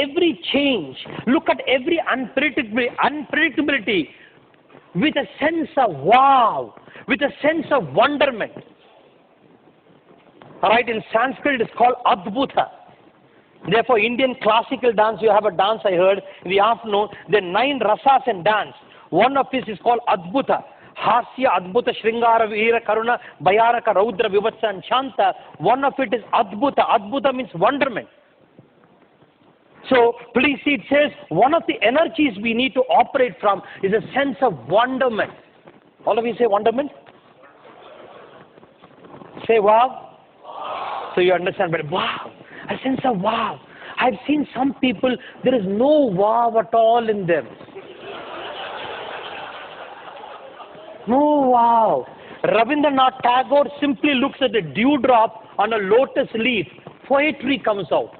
every change, look at every unpredictability with a sense of wow, with a sense of wonderment. Alright, in Sanskrit it is called Adbhuta. Therefore, Indian classical dance, you have a dance I heard in the afternoon, there are 9 rasas in dance. One of this is called Adbhuta. Hasya, Adbhuta, Shringara, Veera, Karuna, Bhayaraka, Raudra, Vivatsa and Shanta. One of it is Adbhuta. Adbhuta means wonderment. So, please see, it says, one of the energies we need to operate from is a sense of wonderment. All of you say wonderment? Say wow. So you understand, but wow, a sense of wow. I've seen some people, there is no wow at all in them. No wow. Rabindranath Tagore simply looks at the dewdrop on a lotus leaf. Poetry comes out.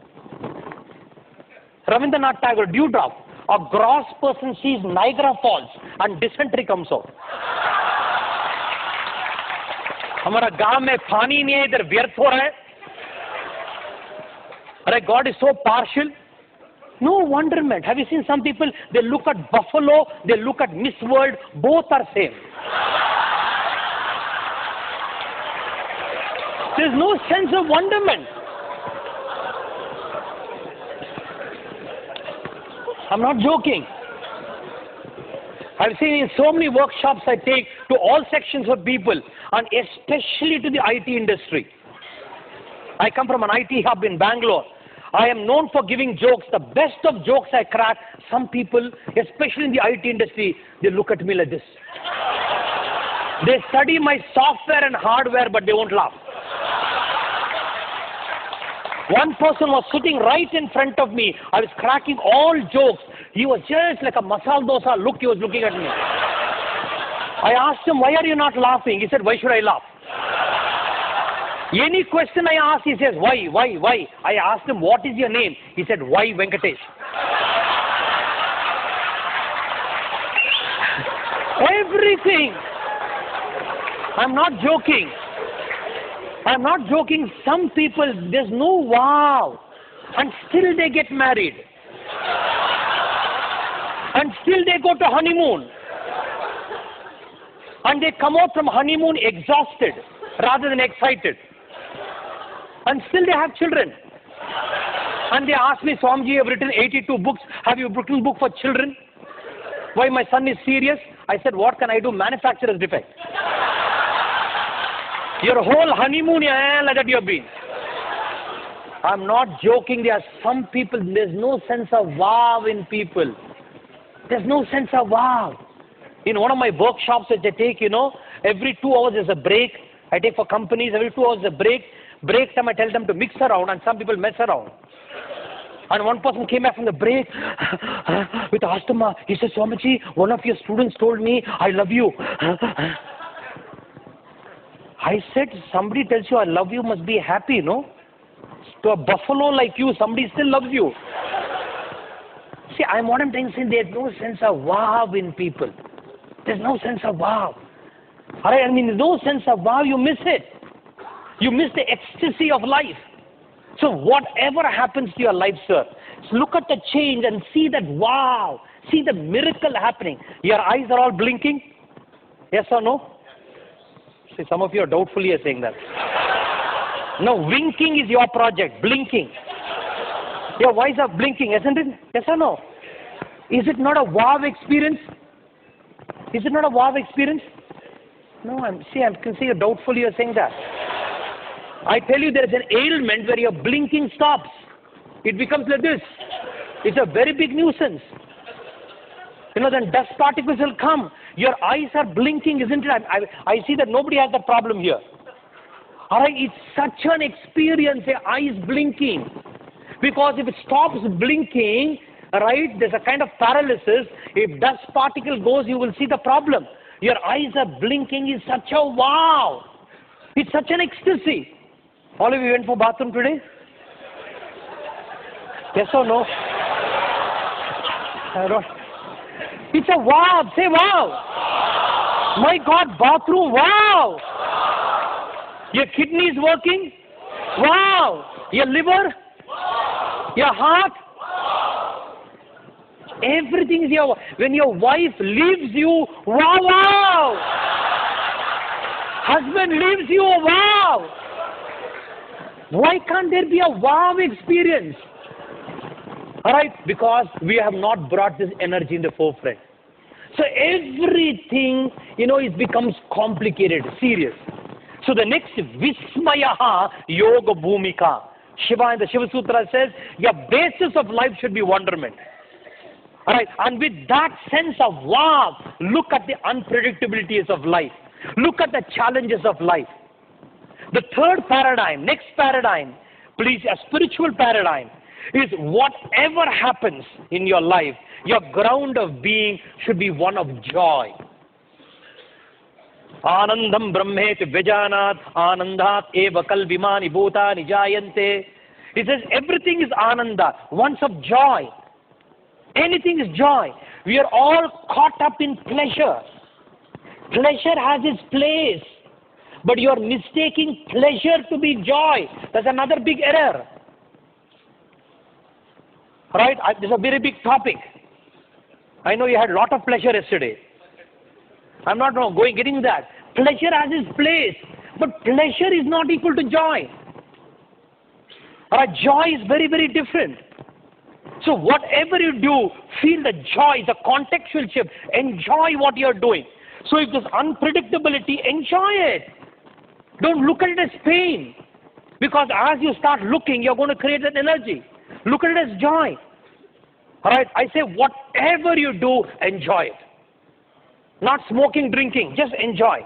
Rabindranath Tagore, dewdrop. A gross person sees Niagara Falls and dysentery comes out. हमारा गांव में पानी नहीं है, इधर व्यर्थ हो रहा है. Right, God is so partial. No wonderment. Have you seen some people, they look at buffalo, they look at Miss World, both are same. There's no sense of wonderment. I'm not joking. I've seen in so many workshops I take to all sections of people, and especially to the IT industry. I come from an IT hub in Bangalore. I am known for giving jokes. The best of jokes I crack, some people, especially in the IT industry, they look at me like this. They study my software and hardware, but they won't laugh. One person was sitting right in front of me. I was cracking all jokes. He was just like a masala dosa look. He was looking at me. I asked him, why are you not laughing? He said, why should I laugh? Any question I ask, he says, why? I asked him, what is your name? He said, why Venkatesh? Everything. I'm not joking. I'm not joking. Some people, there's no wow. And still they get married. And still they go to honeymoon. And they come out from honeymoon exhausted rather than excited. And still they have children. And they ask me, Swamiji, you have written 82 books. Have you written a book for children? Why, my son is serious? I said, what can I do? Manufacturer's defect. Your whole honeymoon, like that you have been. I'm not joking. There are some people, there's no sense of wow in people. There's no sense of wow. In one of my workshops that I take, every 2 hours is a break. I take for companies, every 2 hours is a break. Break time, I tell them to mix around, and some people mess around. And one person came back from the break with asthma. He said, Swamiji, one of your students told me, I love you. I said, somebody tells you I love you, must be happy, no? To a buffalo like you, somebody still loves you. See, what I'm trying to say, there's no sense of wow in people. There's no sense of wow. Alright, there's no sense of wow, you miss it. You miss the ecstasy of life. So whatever happens to your life, sir, look at the change and see that wow, see the miracle happening. Your eyes are all blinking? Yes or no? See, some of you are doubtfully saying that. No, winking is your project, blinking. Your eyes are blinking, isn't it? Yes or no? Is it not a wow experience? Is it not a wow experience? No, I can see you doubtfully you're saying that. I tell you, there is an ailment where your blinking stops. It becomes like this. It's a very big nuisance. Then dust particles will come. Your eyes are blinking, isn't it? I see that nobody has that problem here. Alright, it's such an experience, your eyes blinking. Because if it stops blinking, right, there's a kind of paralysis. If dust particle goes, you will see the problem. Your eyes are blinking is such a wow. It's such an ecstasy. All of you went for bathroom today? Yes or no? It's a wow. Say wow. My God, bathroom, wow. Your kidney is working? Wow. Your liver? Your heart? Everything is your. When your wife leaves you, wow, wow. Husband leaves you, wow. Why can't there be a wow experience? Alright, because we have not brought this energy in the forefront. So everything, it becomes complicated, serious. So the next, Vismayaha Yoga Bhumika. Shiva in the Shiva Sutra says, your basis of life should be wonderment. Alright, and with that sense of wow, look at the unpredictabilities of life. Look at the challenges of life. The third paradigm, next paradigm, please, a spiritual paradigm, is whatever happens in your life, your ground of being should be one of joy. Anandam brahmet vijanat anandat eva kalvimani bhutani jayante. It says everything is ananda, once of joy. Anything is joy. We are all caught up in pleasure. Pleasure has its place. But you are mistaking pleasure to be joy. That's another big error. Right? This is a very big topic. I know you had a lot of pleasure yesterday. I'm not getting that. Pleasure has its place. But pleasure is not equal to joy. Alright, joy is very, very different. So whatever you do, feel the joy, the contextual shift. Enjoy what you're doing. So if there's unpredictability, enjoy it. Don't look at it as pain. Because as you start looking, you're going to create that energy. Look at it as joy. Alright, I say whatever you do, enjoy it. Not smoking, drinking, just enjoy.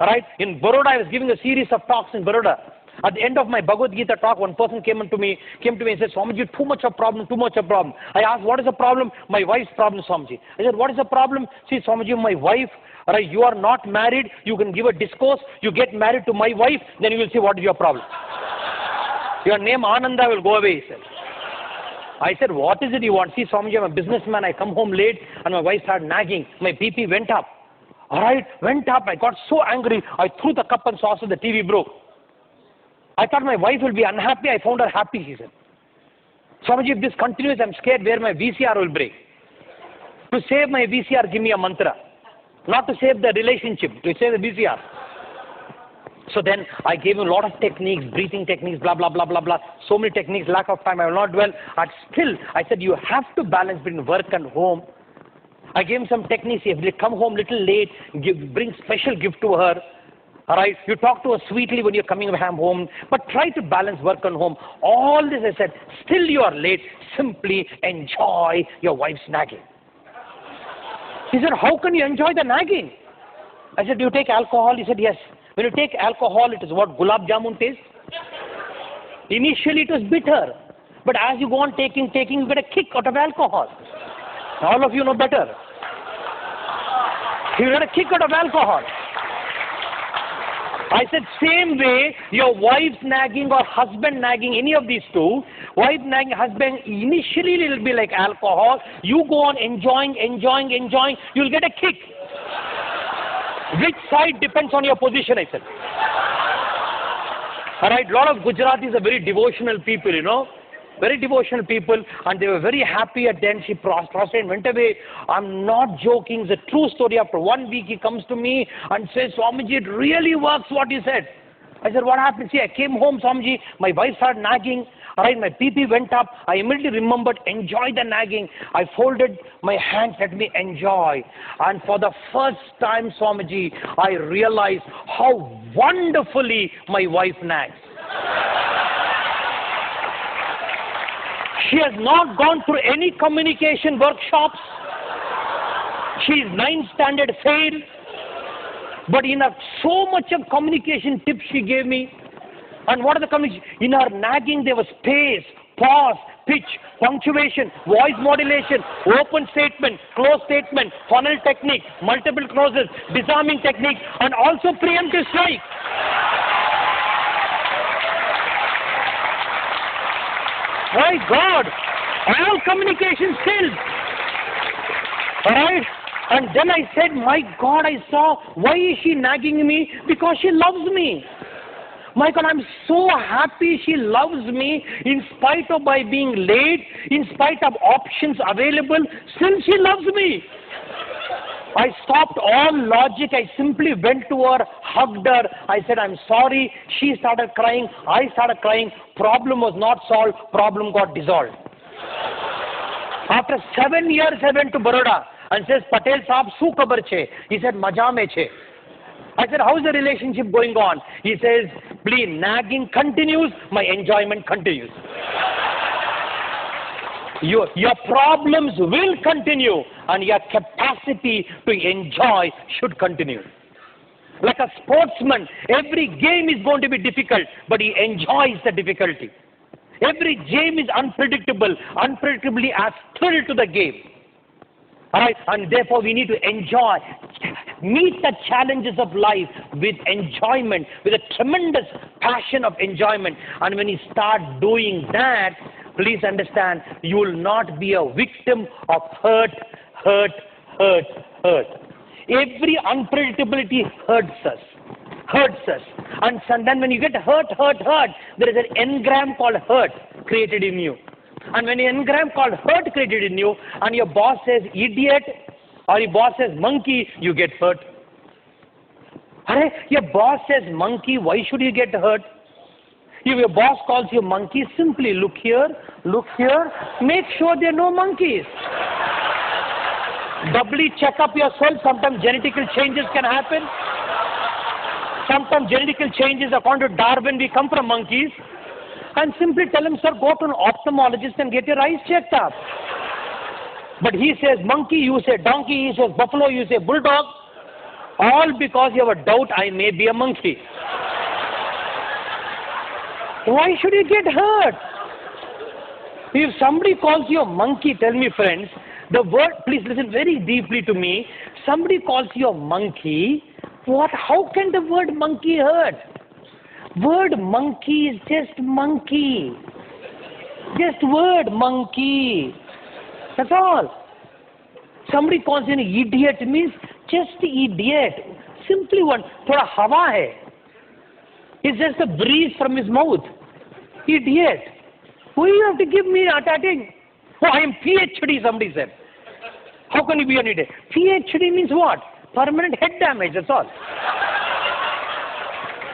Alright, in Baroda, I was giving a series of talks in Baroda. At the end of my Bhagavad Gita talk, one person came to me and said, Swamiji, too much of problem. I asked, what is the problem? My wife's problem, Swamiji. I said, what is the problem? See, Swamiji, my wife, right, you are not married, you can give a discourse, you get married to my wife, then you will see what is your problem. Your name Ananda will go away, he said. I said, what is it you want? See, Swamiji, I'm a businessman, I come home late and my wife started nagging. My BP went up. Alright, went up. I got so angry, I threw the cup and saucer, the TV broke. I thought my wife will be unhappy. I found her happy, he said. Swamiji, if this continues, I'm scared where my VCR will break. To save my VCR, give me a mantra. Not to save the relationship, to save the VCR. So then I gave him a lot of techniques, breathing techniques, blah, blah, blah, blah, blah. So many techniques, lack of time, I will not dwell. And still, I said, you have to balance between work and home. I gave him some techniques. If they come home little late, bring special gift to her. Alright, you talk to her sweetly when you're coming home, but try to balance work and home. All this I said, still you are late, simply enjoy your wife's nagging. He said, how can you enjoy the nagging? I said, do you take alcohol? He said, yes. When you take alcohol, it is what gulab jamun tastes. Initially it was bitter, but as you go on taking, you get a kick out of alcohol. All of you know better. You get a kick out of alcohol. I said, same way, your wife's nagging or husband nagging, any of these two, wife nagging, husband, initially it will be like alcohol. You go on enjoying, you'll get a kick. Which side depends on your position, I said. Alright, a lot of Gujaratis are very devotional people, Very devotional people, and they were very happy at the end. She prostrated and went away. I'm not joking. It's a true story. After 1 week, he comes to me and says, Swamiji, it really works what you said. I said, what happened? See, I came home, Swamiji. My wife started nagging. Alright, my PP went up. I immediately remembered, enjoy the nagging. I folded my hands, let me enjoy. And for the first time, Swamiji, I realized how wonderfully my wife nags. She has not gone through any communication workshops. She is 9th standard fail. But in her, so much of communication tips she gave me. And what are the communication? In her nagging there was space, pause, pitch, punctuation, voice modulation, open statement, closed statement, funnel technique, multiple clauses, disarming technique, and also preemptive strike. My God, all communication skills. Alright? And then I said, my God, I saw, why is she nagging me? Because she loves me. My God, I'm so happy she loves me in spite of my being late, in spite of options available, still she loves me. I stopped all logic. I simply went to her, hugged her. I said, I'm sorry. She started crying. I started crying. Problem was not solved. Problem got dissolved. After 7 years, I went to Baroda and says, Patel Saab, su khabar che? He said, Maja mein che. I said, how's the relationship going on? He says, please, nagging continues, my enjoyment continues. Your problems will continue and your capacity to enjoy should continue. Like a sportsman, every game is going to be difficult, but he enjoys the difficulty. Every game is unpredictable. Unpredictably adds thrill to the game. Alright, and therefore we need to enjoy, meet the challenges of life with enjoyment, with a tremendous passion of enjoyment. And when you start doing that, please understand, you will not be a victim of hurt. Every unpredictability hurts us. And then when you get hurt, there is an engram called hurt created in you. And when an engram called hurt created in you, and your boss says idiot, or your boss says monkey, you get hurt. Your boss says monkey, why should you get hurt? If your boss calls you monkey, simply look here, make sure there are no monkeys. Doubly check up yourself. Sometimes genetical changes can happen. Sometimes genetical changes, according to Darwin, we come from monkeys. And simply tell him, sir, go to an ophthalmologist and get your eyes checked up. But he says monkey, you say donkey, he says buffalo, you say bulldog. All because you have a doubt I may be a monkey. Why should you get hurt? If somebody calls you a monkey, tell me friends, the word, please listen very deeply to me. Somebody calls you a monkey, how can the word monkey hurt? Word monkey is just monkey. Just word monkey. That's all. Somebody calls you an idiot means just idiot. Simply one. Thoda hawa hai. It's just a breeze from his mouth. Idiot. Why you have to give me attacking? Oh, I am PhD, somebody said. How can you be an idiot? PhD means what? Permanent head damage, that's all.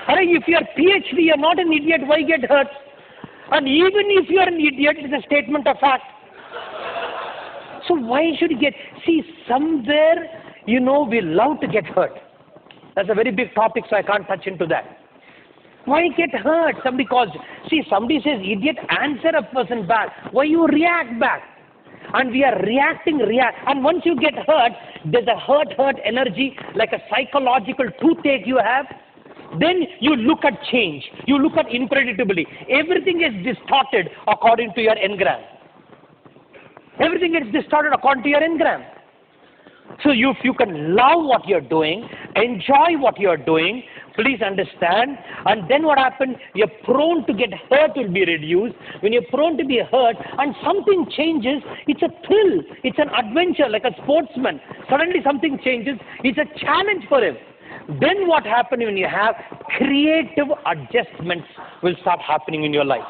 If you are PhD, you are not an idiot, why get hurt? And even if you are an idiot, it's a statement of fact. So why should you get... See, somewhere, we love to get hurt. That's a very big topic, so I can't touch into that. Why get hurt? Somebody calls you. See, somebody says, idiot, answer a person back. Why you react back? And we are reacting. And once you get hurt, there's a hurt energy, like a psychological toothache you have. Then you look at change. You look at unpredictability. Everything is distorted according to your engram. Everything is distorted according to your engram. So if you can love what you're doing, enjoy what you're doing, please understand. And then what happens? You're prone to get hurt will be reduced. When you're prone to be hurt and something changes, it's a thrill. It's an adventure like a sportsman. Suddenly something changes. It's a challenge for him. Then what happens when you have creative adjustments will start happening in your life.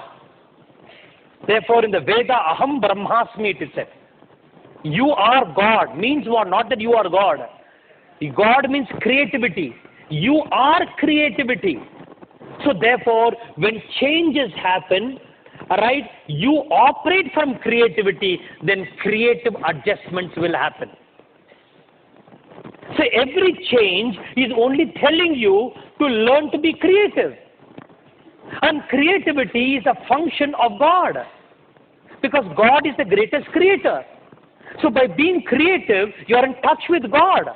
Therefore, in the Veda, Aham Brahmasmi, it is said. You are God means what? Not that you are God. God means creativity. You are creativity. So therefore, when changes happen, alright, you operate from creativity, then creative adjustments will happen. So every change is only telling you to learn to be creative. And creativity is a function of God. Because God is the greatest creator. So by being creative, you are in touch with God.